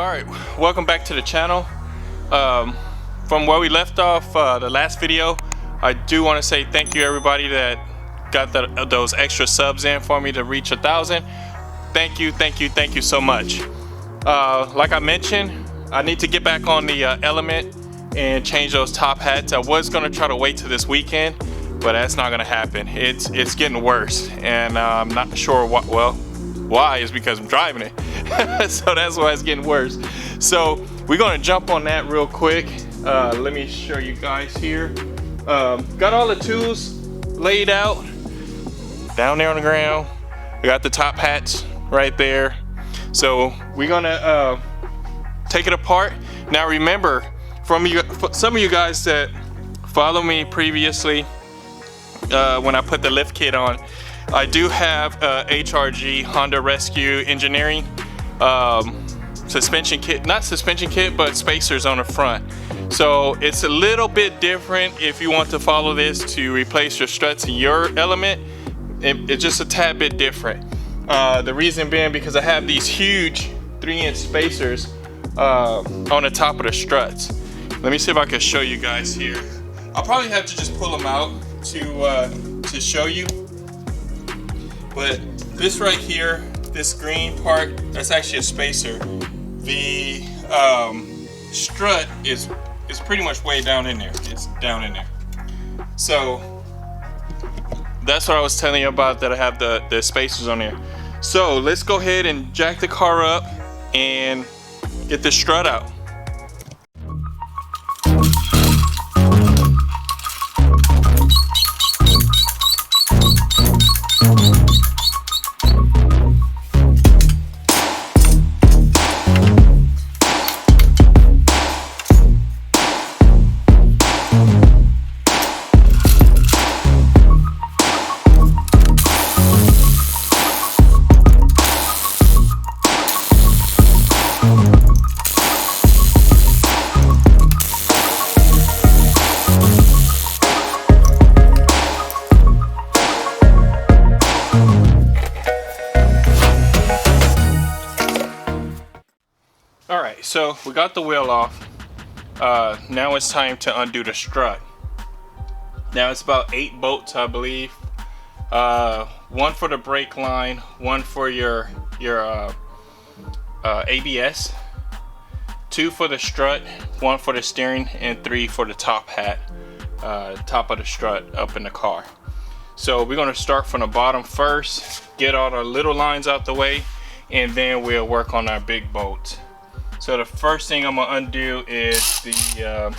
Alright, welcome back to the channel. From where we left off the last video, I do want to say thank you everybody that got those extra subs in for me to reach 1,000. Thank you so much. Like I mentioned, I need to get back on the element and change those top hats. I was going to try to wait till this weekend, but that's not going to happen. It's getting worse, and I'm not sure what. Well, why is because I'm driving it. So that's why it's getting worse. So we're gonna jump on that real quick. Let me show you guys here. Got all the tools laid out down there on the ground. We got the top hats right there. So we're gonna take it apart. Now remember, for some of you guys that follow me previously, when I put the lift kit on, I do have HRG Honda Rescue Engineering suspension kit, not suspension kit, but spacers on the front. So it's a little bit different if you want to follow this to replace your struts in your element. It's just a tad bit different. The reason being because I have these huge 3-inch spacers on the top of the struts. Let me see if I can show you guys here. I'll probably have to just pull them out to show you. But this right here, this green part, that's actually a spacer. The strut is pretty much way down in there. It's down in there. So that's what I was telling you about, that I have the spacers on there. So let's go ahead and jack the car up and get the strut out. Alright, so we got the wheel off. Now it's time to undo the strut. Now it's about 8 bolts, I believe. One for the brake line, one for your ABS, 2 for the strut, 1 for the steering, and 3 for the top hat, top of the strut up in the car. So we're going to start from the bottom first, get all the little lines out the way, and then we'll work on our big bolts. So the first thing I'm gonna undo is the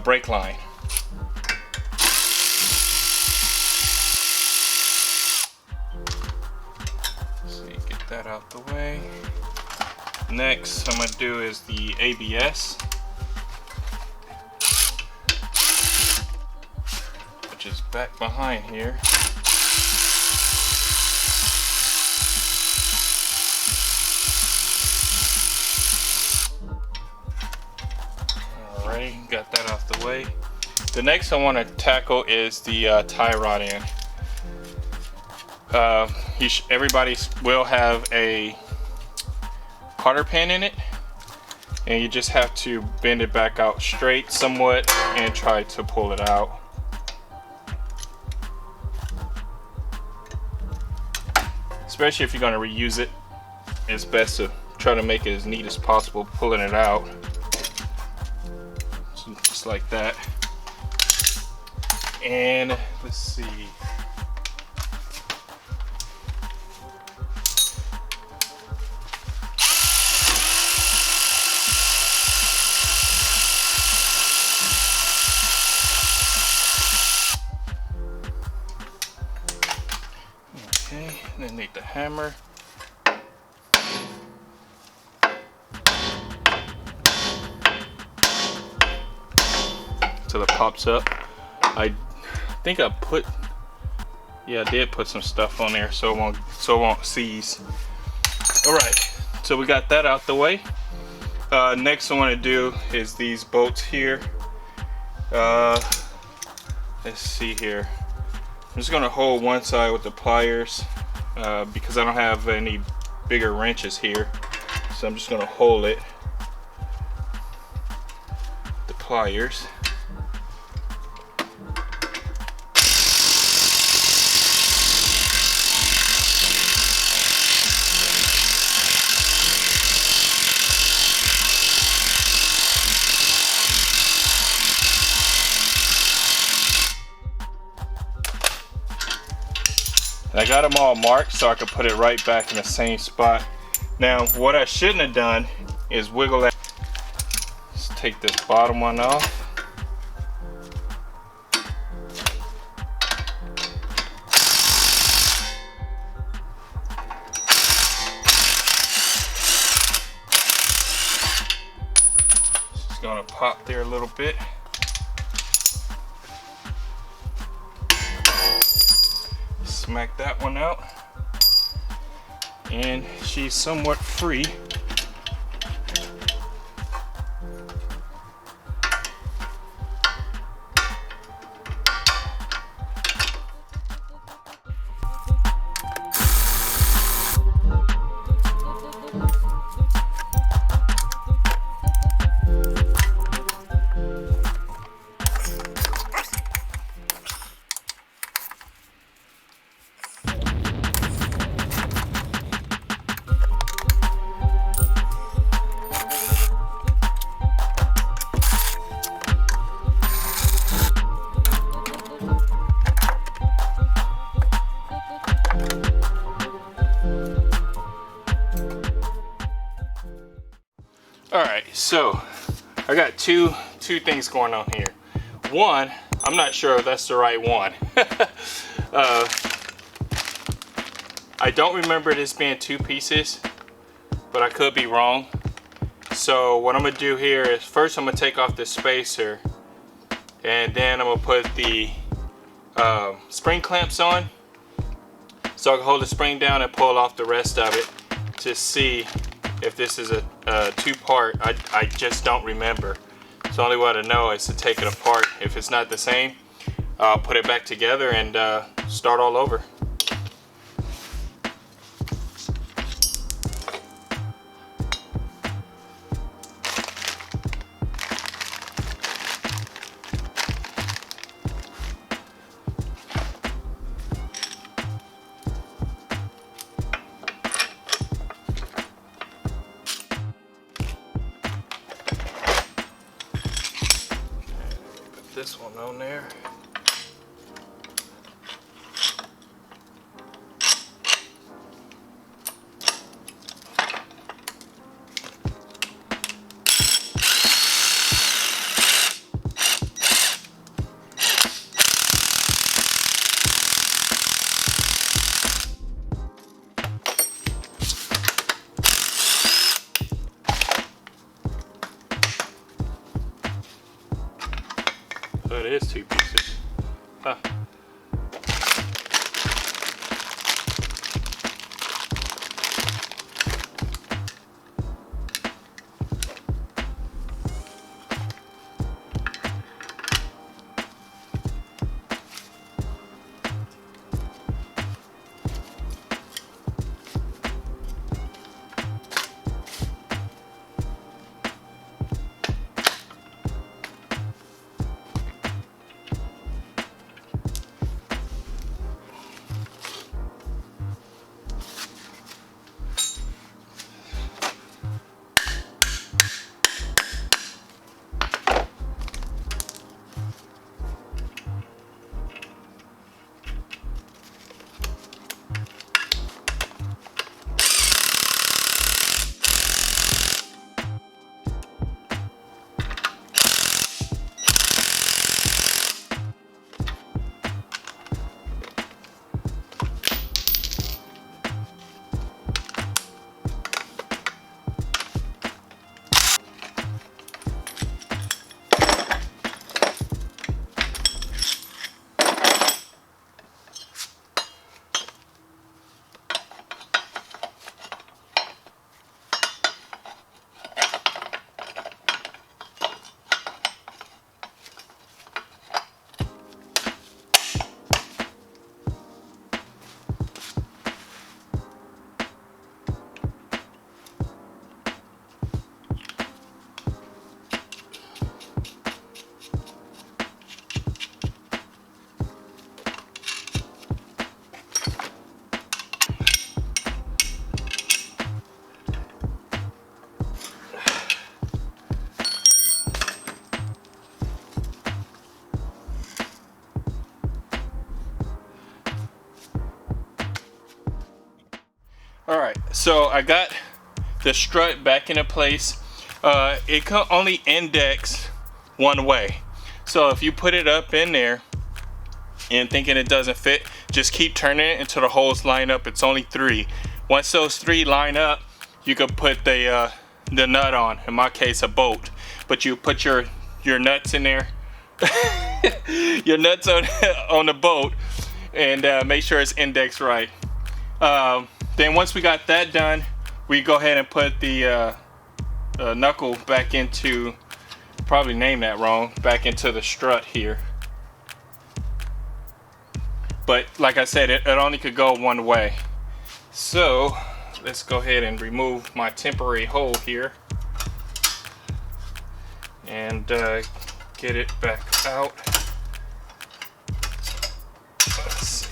brake line. So you get that out the way. Next I'm gonna do is the ABS, which is back behind here. Got that off the way. The next I want to tackle is the tie rod end. Everybody will have a cotter pin in it, and you just have to bend it back out straight somewhat and try to pull it out. Especially if you're going to reuse it, it's best to try to make it as neat as possible pulling it out. Just like that. And let's see. Okay, then need the hammer. Till it pops up. I think I did put some stuff on there so it won't seize. Alright, so we got that out the way. Next I want to do is these bolts here. Let's see here. I'm just gonna hold one side with the pliers because I don't have any bigger wrenches here. So So I'm just gonna hold it, the pliers. And I got them all marked so I could put it right back in the same spot. Now, what I shouldn't have done is wiggle that. Let's take this bottom one off. Just gonna pop there a little bit. Smack that one out, and she's somewhat free. Alright, so I got two things going on here. One, I'm not sure if that's the right one. I don't remember this being 2 pieces, but I could be wrong. So what I'm gonna do here is first I'm gonna take off the spacer, and then I'm gonna put the spring clamps on so I can hold the spring down and pull off the rest of it to see if this is a 2-part. I just don't remember. So the only way to know is to take it apart. If it's not the same, I'll put it back together and start all over. This one on there. So it is 2 pieces. Huh. So I got the strut back into place. It can only index one way. So if you put it up in there and thinking it doesn't fit, just keep turning it until the holes line up. It's only 3. Once those 3 line up, you can put the nut on. In my case, a bolt. But you put your nuts in there, your nuts on the bolt, and make sure it's indexed right. Then once we got that done, we go ahead and put the knuckle back into, probably named that wrong, back into the strut here. But like I said, it only could go one way. So let's go ahead and remove my temporary hole here and get it back out. Let's see.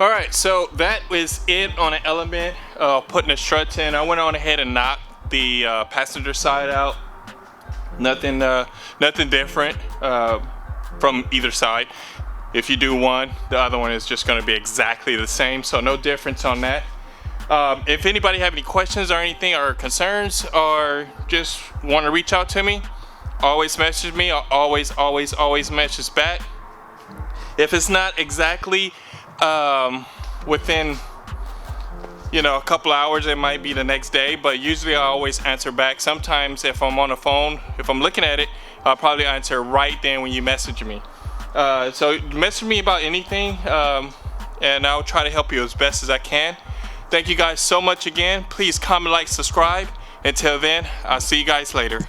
Alright, so that was it on an element, putting the struts in. I went on ahead and knocked the passenger side out. Nothing different from either side. If you do one, the other one is just going to be exactly the same, so no difference on that. If anybody have any questions or anything or concerns or just want to reach out to me, always message me. I'll always message back. If it's not exactly within a couple hours, it might be the next day, but usually I always answer back. Sometimes if I'm on the phone, if I'm looking at it, I'll probably answer right then when you message me. So message me about anything, and I'll try to help you as best as I can. Thank you guys so much again. Please comment, like, subscribe. Until then, I'll see you guys later.